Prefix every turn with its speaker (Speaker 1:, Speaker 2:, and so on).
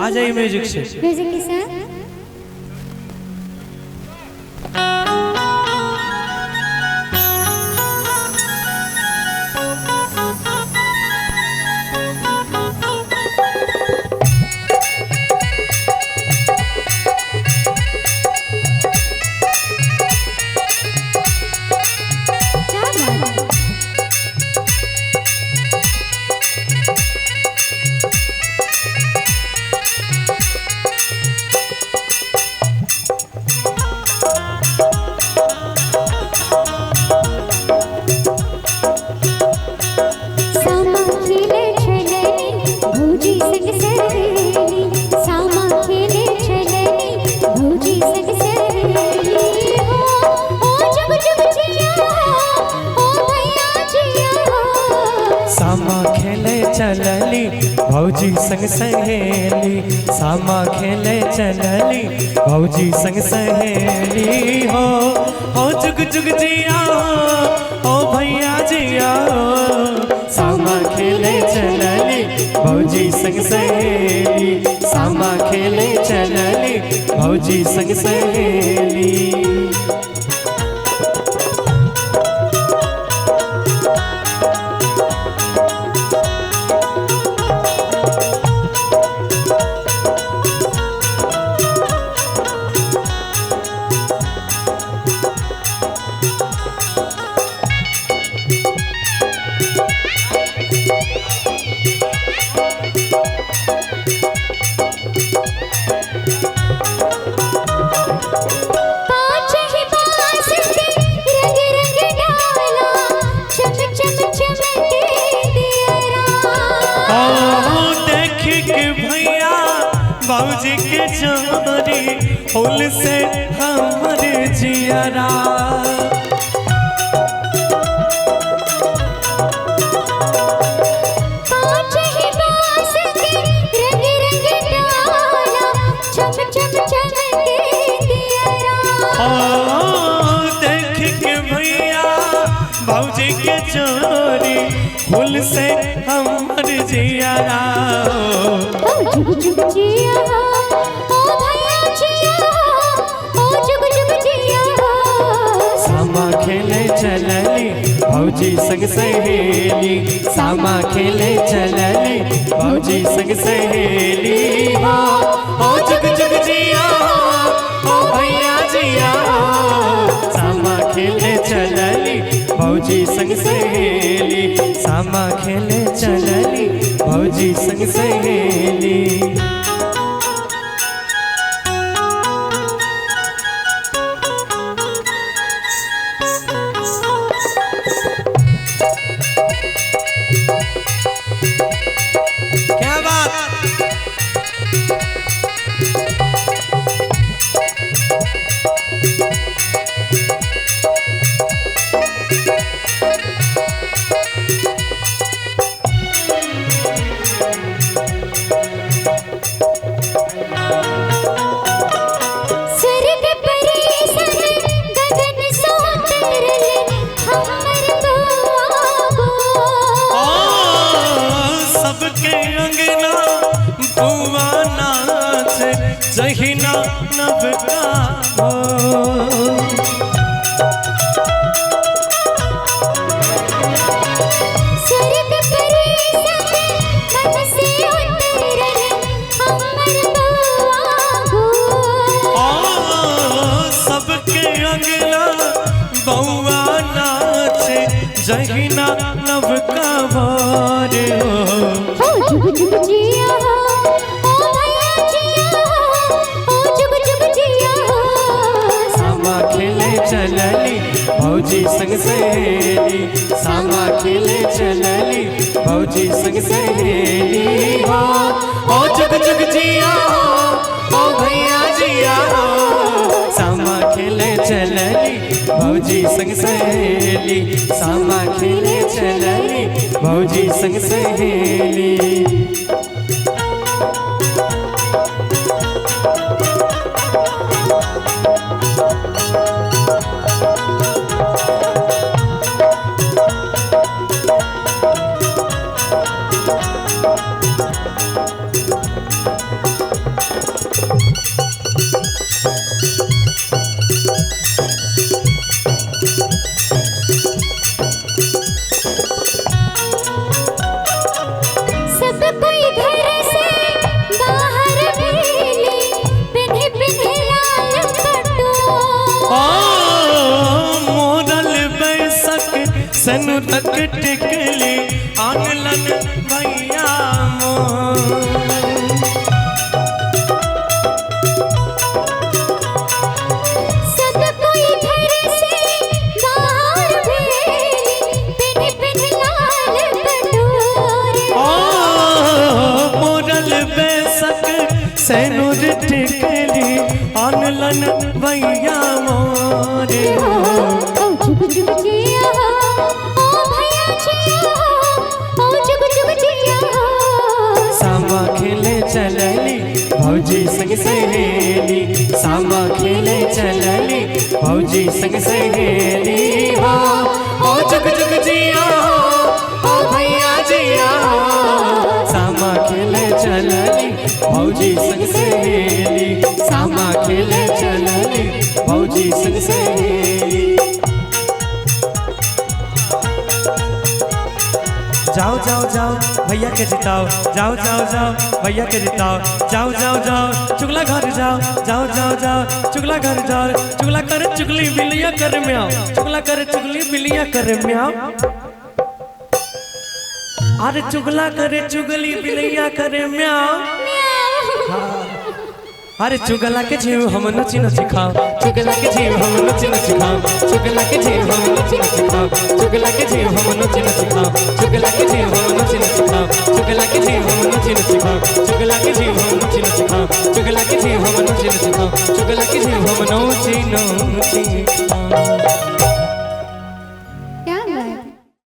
Speaker 1: आ जाइए म्यूजिक से।
Speaker 2: म्यूजिक के साथ
Speaker 1: चलली भौजी संग सहेली, सामा खेले चलली भौजी संग सहेली हो जुग जुग जिया हो भैया जिया हो। सामा खेले चलली भौजी संग सहेली, सामा खेले चलली भौजी संग सहेली। बाबूजी के जोरी फूल से हमारे जियारा, देख के भैया बाबूजी के जोरी फूल से हमारे जियारा। सामा खेले चलली भौजी संग सहेली, सामा खेले चलली भौजी संग सहेली हो जुग जुग जिया हो भैया जिया हो। सामा खेले चलली भौजी संग सहेली, सामा खेले चलली भौजी संग सहेली। क्या बात जहिना नबका हो, सबके अंगना बउआ नाचे जहिना नबका भोर हो। चलली भौजी संग सहेली, सामा खेले चलली भौजी संग सहेली हो जुग जुग जिया हो भैया जिया हो। सामा खेले चलली भौजी संग सहेली, सामा खेले चलली भौजी संग सहेली। सनु तक टिकली आनलन भैया मोर।
Speaker 2: सब कोई घर से बाहर भेली, पिन पिन लाल पटोरे।
Speaker 1: ओ मोरल बेसक सैनुर टिकली आनलन भैया मोरे हो।
Speaker 2: जुग जुग जिया हो, ओ भैया जिया हो, ओ जुग जुग जिया हो।
Speaker 1: सामा खेले चलली भौजी संग सहेली, सामा खेले चलली भौजी संग सहेली हो। ओ जुग जुग जिया हो, ओ भैया जिया हो। सामा खेले चलली भौजी संग सहेली, सामा खेले चलली भौजी संग सहेली। जाओ जाओ जाओ भैया के जिताओ, जाओ जाओ जाओ भैया के जिताओ, जाओ जाओ जाओ चुगला घर जाओ, जाओ जाओ जाओ चुगला घर जाओ। चुगला कर चुगली बिलिया कर म्याओ, चुगला कर चुगली बिलिया कर म्याओ। अरे चुगला करे चुगली बिलिया करे म्याओ। अरे चुगला के जीव हम नची नची खाओ, चुगला के जीव हम नची नची खाओ, चुगला के जीव हम नची नची खाओ, चुगला के जीव हम नची नची खाओ, चुगला के जीव हम नची नची खाओ, चुगला के जीव हम नची नची खाओ, चुगला के जीव हम नची नची खाओ, चुगला के जीव हम नची नची खाओ, चुगला के जीव हम नची नची खाओ।